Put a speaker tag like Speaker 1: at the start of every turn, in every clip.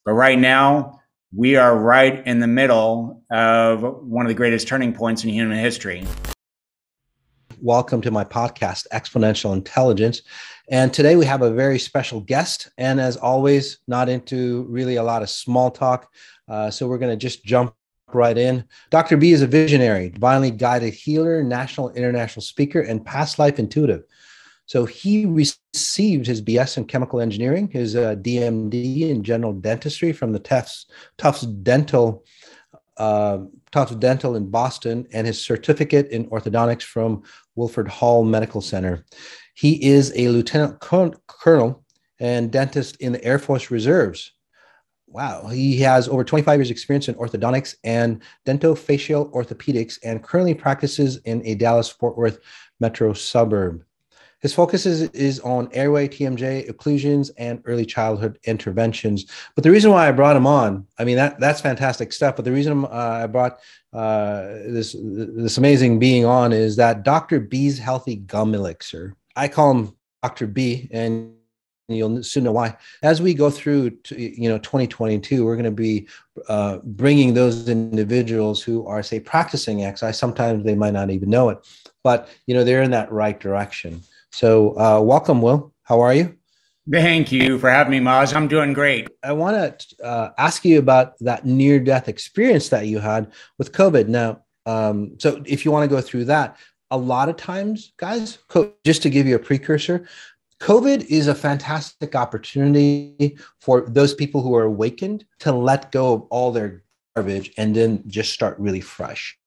Speaker 1: But right now, we are right in the middle of one of the greatest turning points in human history.
Speaker 2: Welcome to my podcast, Xponential Intelligence. And today we have a very special guest. And as always, not into really a lot of small talk. So we're going to just jump right in. Dr. B is a visionary, divinely guided healer, national and international speaker, and past life intuitive. So he received his BS in chemical engineering, his DMD in general dentistry from the Tufts Dental in Boston, and his certificate in orthodontics from Wilford Hall Medical Center. He is a lieutenant colonel and dentist in the Air Force Reserves. Wow. He has over 25 years experience in orthodontics and dentofacial orthopedics, and currently practices in a Dallas-Fort Worth metro suburb. His focus is on airway, TMJ, occlusions, and early childhood interventions. But the reason why I brought him on, I mean, that's fantastic stuff. But the reason I brought this amazing being on is that Dr. B's Healthy Gum Elixir. I call him Dr. B, and you'll soon know why. As we go through 2022, we're going to be bringing those individuals who are, say, practicing XI. Sometimes they might not even know it, but they're in that right direction. So welcome, Will. How are you?
Speaker 1: Thank you for having me, Maz. I'm doing great.
Speaker 2: I want to ask you about that near-death experience that you had with COVID. Now, so if you want to go through that, a lot of times, guys, just to give you a precursor, COVID is a fantastic opportunity for those people who are awakened to let go of all their garbage and then just start really fresh.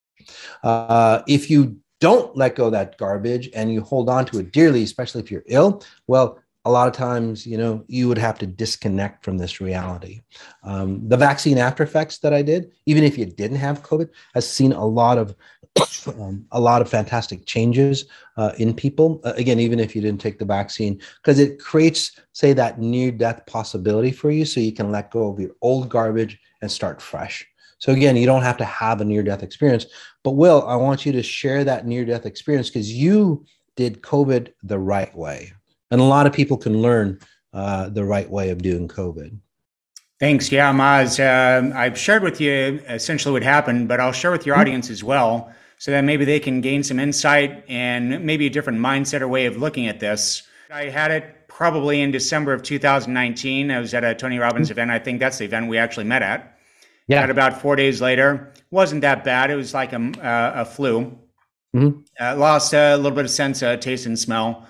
Speaker 2: If you don't let go of that garbage and you hold on to it dearly, especially if you're ill, well, a lot of times, you would have to disconnect from this reality. The vaccine after effects that I did, even if you didn't have COVID, has seen a lot of fantastic changes in people. Again, even if you didn't take the vaccine, because it creates, say, that near-death possibility for you, so you can let go of your old garbage and start fresh. So again, you don't have to have a near-death experience. But Will, I want you to share that near-death experience because you did COVID the right way. And a lot of people can learn the right way of doing COVID.
Speaker 1: Thanks. Yeah, Maz. I've shared with you essentially what happened, but I'll share with your audience as well, so that maybe they can gain some insight and maybe a different mindset or way of looking at this. I had it probably in December of 2019. I was at a Tony Robbins event. I think that's the event we actually met at. Yeah. Got about 4 days later. Wasn't that bad. It was like a flu. Mm-hmm. Lost a little bit of sense, taste, and smell.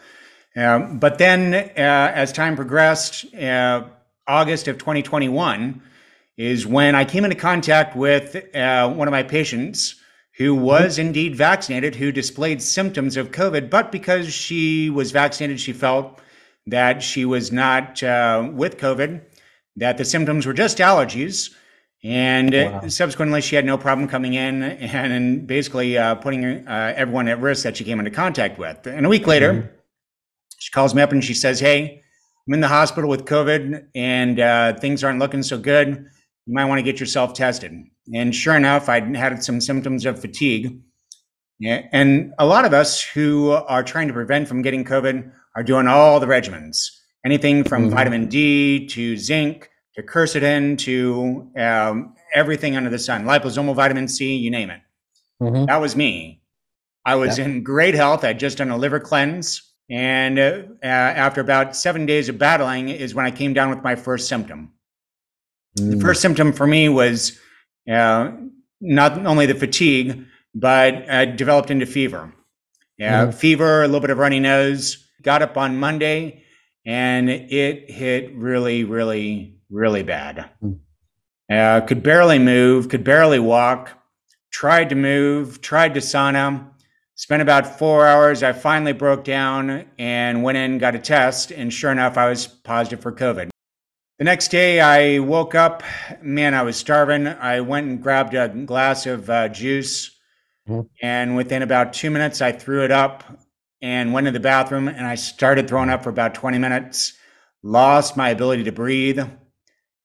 Speaker 1: But then as time progressed, August of 2021 is when I came into contact with one of my patients who was indeed vaccinated, who displayed symptoms of COVID, but because she was vaccinated, she felt that she was not with COVID, that the symptoms were just allergies. And subsequently, she had no problem coming in and basically putting everyone at risk that she came into contact with. And a week later, she calls me up and she says, "Hey, I'm in the hospital with COVID and things aren't looking so good. You might want to get yourself tested." And sure enough, I'd had some symptoms of fatigue. Yeah, and a lot of us who are trying to prevent from getting COVID are doing all the regimens, anything from vitamin D to zinc to quercetin to everything under the sun, liposomal vitamin C, you name it. That was me. I was in great health. I'd just done a liver cleanse. And after about 7 days of battling is when I came down with my first symptom. The first symptom for me was not only the fatigue, but developed into fever. Fever, a little bit of runny nose. Got up on Monday, and it hit really, really, really bad. Could barely move, could barely walk. Tried to move, tried to sauna. Spent about 4 hours. I finally broke down and went in, got a test, and sure enough, I was positive for COVID. The next day, I woke up. Man, I was starving. I went and grabbed a glass of juice, and within about 2 minutes, I threw it up and went to the bathroom, and I started throwing up for about 20 minutes, lost my ability to breathe,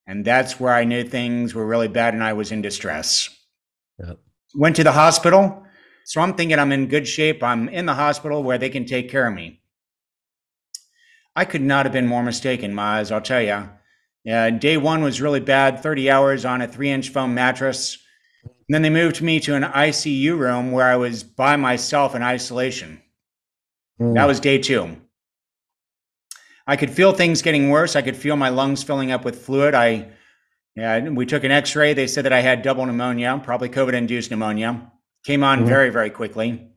Speaker 1: and that's where I knew things were really bad and I was in distress. Went to the hospital. So I'm thinking I'm in good shape. I'm in the hospital where they can take care of me. I could not have been more mistaken, Maz, I'll tell you. Day one was really bad, 30 hours on a 3-inch foam mattress. And then they moved me to an ICU room where I was by myself in isolation. That
Speaker 2: Mm.
Speaker 1: was day two. I could feel things getting worse. I could feel my lungs filling up with fluid. We took an X-ray. They said that I had double pneumonia, probably COVID-induced pneumonia. Came on
Speaker 2: Mhm.
Speaker 1: very, very quickly.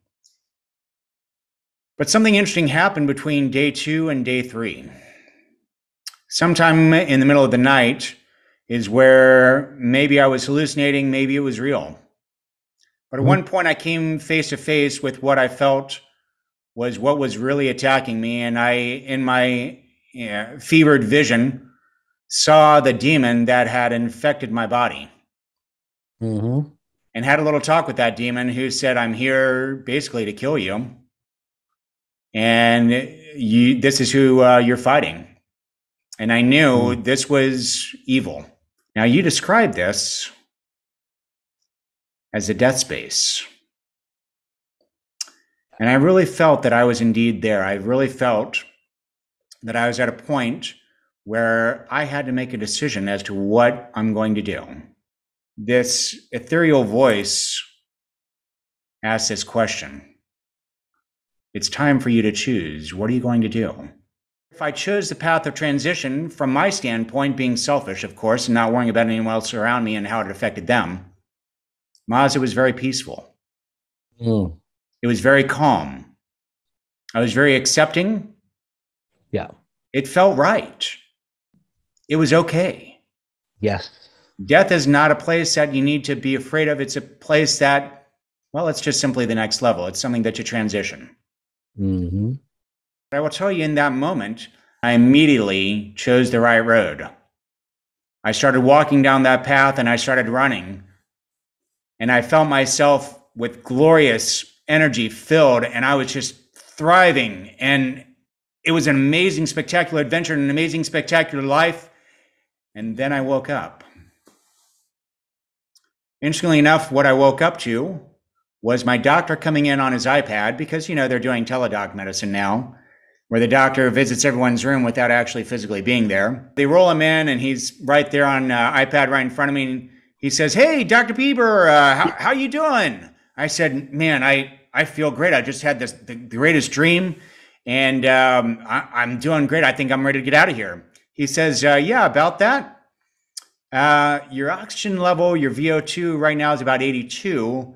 Speaker 1: But something interesting happened between day two and day three. Sometime in the middle of the night is where maybe I was hallucinating, maybe it was real. But at one
Speaker 2: Mhm.
Speaker 1: point, I came face to face with what I felt was what was really attacking me. And in my fevered vision, saw the demon that had infected my body
Speaker 2: Mhm.
Speaker 1: and had a little talk with that demon who said, I'm here basically to kill you. And this is who you're fighting. And I knew
Speaker 2: Mm.
Speaker 1: this was evil. Now, you describe this as a death space. And I really felt that I was indeed there. I really felt that I was at a point where I had to make a decision as to what I'm going to do. This ethereal voice asked this question. It's time for you to choose. What are you going to do? If I chose the path of transition, from my standpoint, being selfish, of course, and not worrying about anyone else around me and how it affected them, Maz, it was very peaceful.
Speaker 2: Mm.
Speaker 1: It was very calm. I was very accepting.
Speaker 2: Yeah.
Speaker 1: It felt right. It was okay.
Speaker 2: Yes.
Speaker 1: Death is not a place that you need to be afraid of. It's a place that, well, it's just simply the next level. It's something that you transition.
Speaker 2: Mhm.
Speaker 1: But I will tell you, in that moment, I immediately chose the right road. I started walking down that path and I started running. And I felt myself with glorious energy filled, and I was just thriving. And it was an amazing, spectacular adventure and an amazing, spectacular life. And then I woke up. Interestingly enough, what I woke up to was my doctor coming in on his iPad because, they're doing teledoc medicine now, where the doctor visits everyone's room without actually physically being there. They roll him in, and he's right there on iPad right in front of me. And he says, "Hey, Dr. Beaber, how you doing?" I said, "Man, I feel great. I just had the greatest dream, and I'm doing great. I think I'm ready to get out of here." He says, "Yeah, about that. Your oxygen level, your VO2 right now is about 82."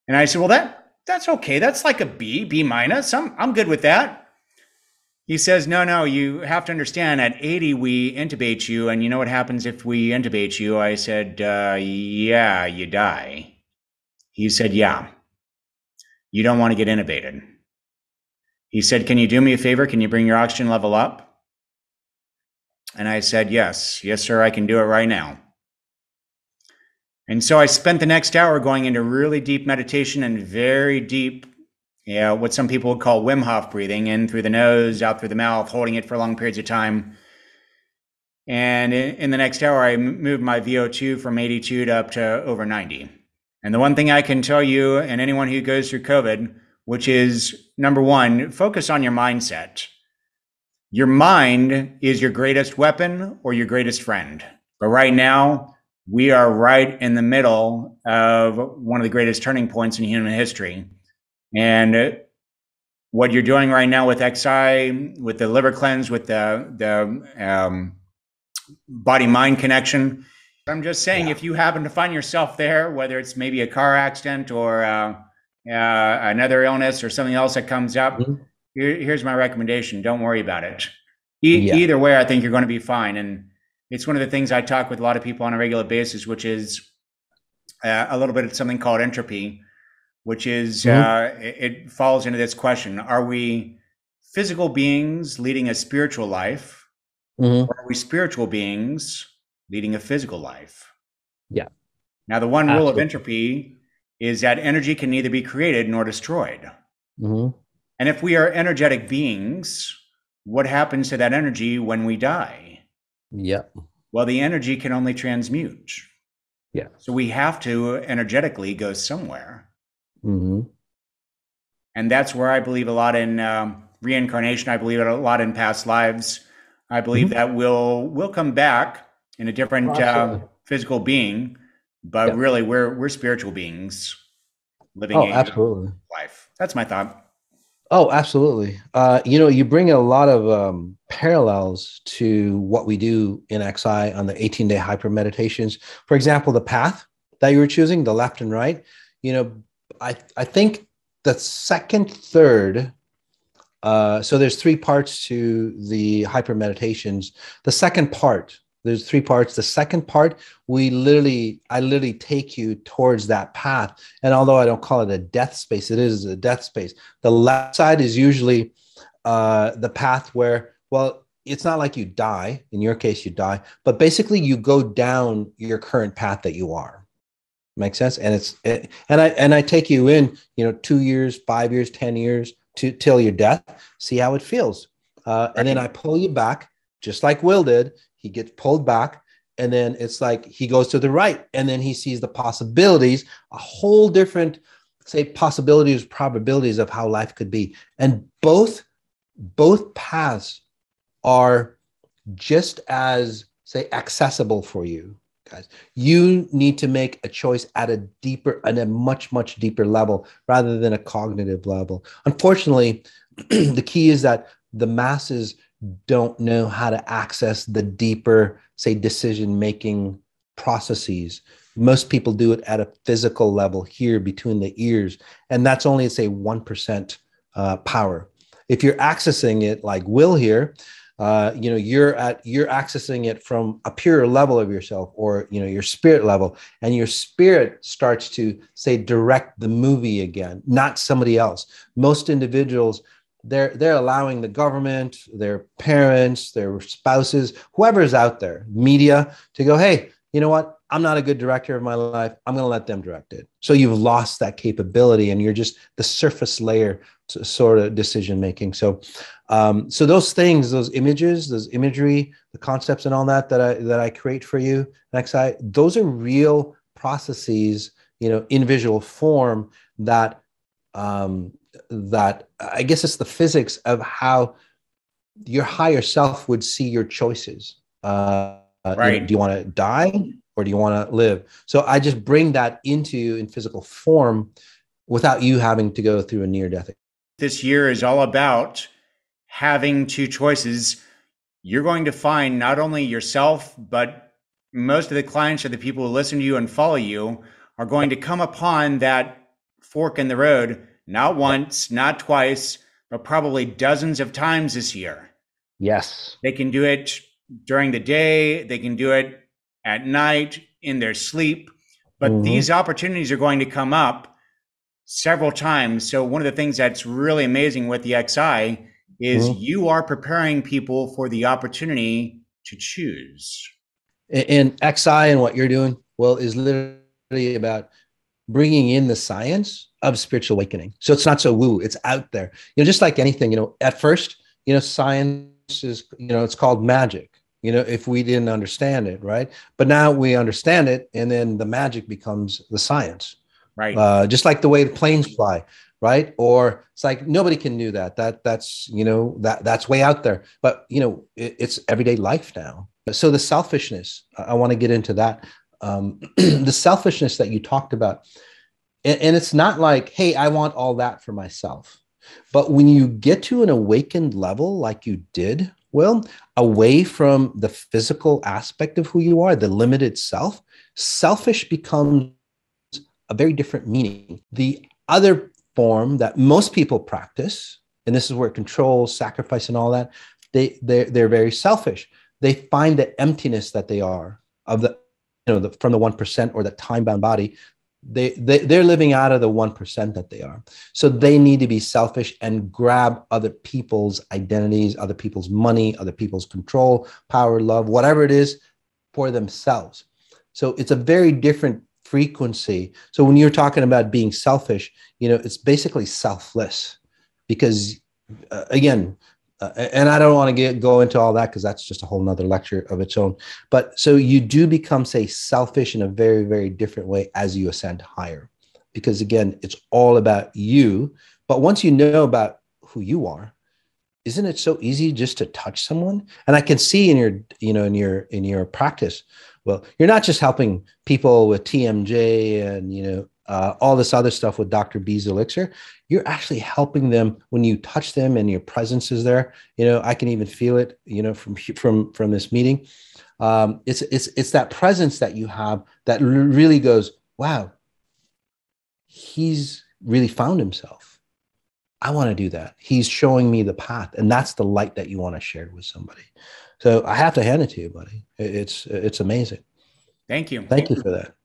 Speaker 1: And I said, "Well, that's okay. That's like a B minus. I'm good with that." He says, "No, you have to understand at 80, we intubate you. And you know what happens if we intubate you?" I said, "Yeah, you die." He said, "Yeah, you don't want to get intubated." He said, "Can you do me a favor? Can you bring your oxygen level up?" And I said, Yes, sir, I can do it right now." And so I spent the next hour going into really deep meditation and very deep, what some people would call Wim Hof breathing, in through the nose, out through the mouth, holding it for long periods of time. And in the next hour, I moved my VO2 from 82 to up to over 90. And the one thing I can tell you and anyone who goes through COVID, which is number one, focus on your mindset. Your mind is your greatest weapon or your greatest friend. But right now, we are right in the middle of one of the greatest turning points in human history. And what you're doing right now with XI, with the liver cleanse, with the body mind connection, I'm just saying,
Speaker 2: Yeah.
Speaker 1: if you happen to find yourself there, whether it's maybe a car accident or another illness or something else that comes up,
Speaker 2: Mhm.
Speaker 1: here's my recommendation. Don't worry about it.
Speaker 2: Yeah.
Speaker 1: Either way, I think you're going to be fine. And it's one of the things I talk with a lot of people on a regular basis, which is a little bit of something called entropy, which is
Speaker 2: Mhm.
Speaker 1: it falls into this question: are we physical beings leading a spiritual life,
Speaker 2: Mhm.
Speaker 1: or are we spiritual beings leading a physical life?
Speaker 2: Yeah.
Speaker 1: Now, the one rule of
Speaker 2: Absolutely.
Speaker 1: entropy is that energy can neither be created nor destroyed.
Speaker 2: Mhm.
Speaker 1: And if we are energetic beings, what happens to that energy when we die?
Speaker 2: Yeah.
Speaker 1: Well, the energy can only transmute.
Speaker 2: Yeah.
Speaker 1: So we have to energetically go somewhere.
Speaker 2: Mhm.
Speaker 1: And that's where I believe a lot in reincarnation. I believe a lot in past lives. I believe
Speaker 2: Mhm.
Speaker 1: that we'll come back in a
Speaker 2: Oh,
Speaker 1: different
Speaker 2: absolutely.
Speaker 1: physical being, but
Speaker 2: Yeah.
Speaker 1: really we're spiritual beings living
Speaker 2: Oh,
Speaker 1: a
Speaker 2: absolutely.
Speaker 1: life. That's my thought.
Speaker 2: Oh, absolutely. You bring a lot of parallels to what we do in XI on the 18-day hyper meditations. For example, the path that you were choosing, the left and right. You know, I think the second, third. So there's three parts to the hyper meditations. The second part, there's three parts. The second part, I literally take you towards that path. And although I don't call it a death space, it is a death space. The left side is usually the path where, well, it's not like you die. In your case, you die, but basically you go down your current path that you are. Makes sense. And I take you in, 2 years, 5 years, 10 years to till your death, see how it feels. And then
Speaker 1: Right.
Speaker 2: I pull you back, just like Will did. He gets pulled back, and then it's like he goes to the right, and then he sees the possibilities, a whole different, say, possibilities, probabilities of how life could be. And both paths are just as, say, accessible for you guys. You need to make a choice at a much deeper level rather than a cognitive level. Unfortunately, the key is that the masses don't know how to access the deeper, say, decision making processes. Most people do it at a physical level here between the ears, and that's only, say, 1% power. If you're accessing it like Will here, you're accessing it from a pure level of yourself, or your spirit level, and your spirit starts to, say, direct the movie again, not somebody else. Most individuals, they're allowing the government, their parents, their spouses, whoever's out there, media, to go, hey, you know what, I'm not a good director of my life, I'm going to let them direct it. So you've lost that capability, and you're just the surface layer sort of decision making. So those things, those images, those imagery, the concepts, and all that I create for you, XI, those are real processes, in visual form that I guess it's the physics of how your higher self would see your choices. Do
Speaker 1: Right.
Speaker 2: you want to die or do you want to live? So I just bring that into you in physical form without you having to go through a near death.
Speaker 1: This year is all about having two choices. You're going to find not only yourself, but most of the clients or the people who listen to you and follow you are going to
Speaker 2: Yep.
Speaker 1: come upon that fork in the road, not
Speaker 2: Yep.
Speaker 1: once, not twice, but probably dozens of times this year.
Speaker 2: Yes.
Speaker 1: They can do it during the day, they can do it at night, in their sleep, but
Speaker 2: Mm-hmm.
Speaker 1: these opportunities are going to come up several times. So, one of the things that's really amazing with the XI is
Speaker 2: Mm-hmm.
Speaker 1: you are preparing people for the opportunity to choose.
Speaker 2: And XI and what you're doing, well, is literally about bringing in the science of spiritual awakening. So it's not so woo, it's out there. Just like anything, at first, science is, it's called magic, if we didn't understand it, right? But now we understand it, and then the magic becomes the science.
Speaker 1: Right.
Speaker 2: Just like the way the planes fly, right? Or it's like nobody can do that. That's way out there. But it's everyday life now. So the selfishness, I want to get into that. The selfishness that you talked about, and it's not like, hey, I want all that for myself. But when you get to an awakened level, like you did, Will, away from the physical aspect of who you are, the limited self, selfish becomes a very different meaning. The other form that most people practice, and this is where control, sacrifice, and all that, they're very selfish. They find the emptiness that they are of from the 1%, or the time bound body. They're living out of the 1% that they are. So they need to be selfish and grab other people's identities, other people's money, other people's control, power, love, whatever it is, for themselves. So it's a very different frequency. So when you're talking about being selfish, it's basically selfless, because again, and I don't want to go into all that because that's just a whole nother lecture of its own. But so you do become, say, selfish in a very, very different way as you ascend higher, because again, it's all about you. But once you know about who you are, isn't it so easy just to touch someone? And I can see in your, in your practice, well, you're not just helping people with TMJ and, all this other stuff with Dr. B's elixir. You're actually helping them when you touch them and your presence is there. I can even feel it, from this meeting. It's that presence that you have that really goes, wow, he's really found himself. I want to do that. He's showing me the path, and that's the light that you want to share with somebody. So I have to hand it to you, buddy. It's amazing.
Speaker 1: Thank you.
Speaker 2: Thank you for that.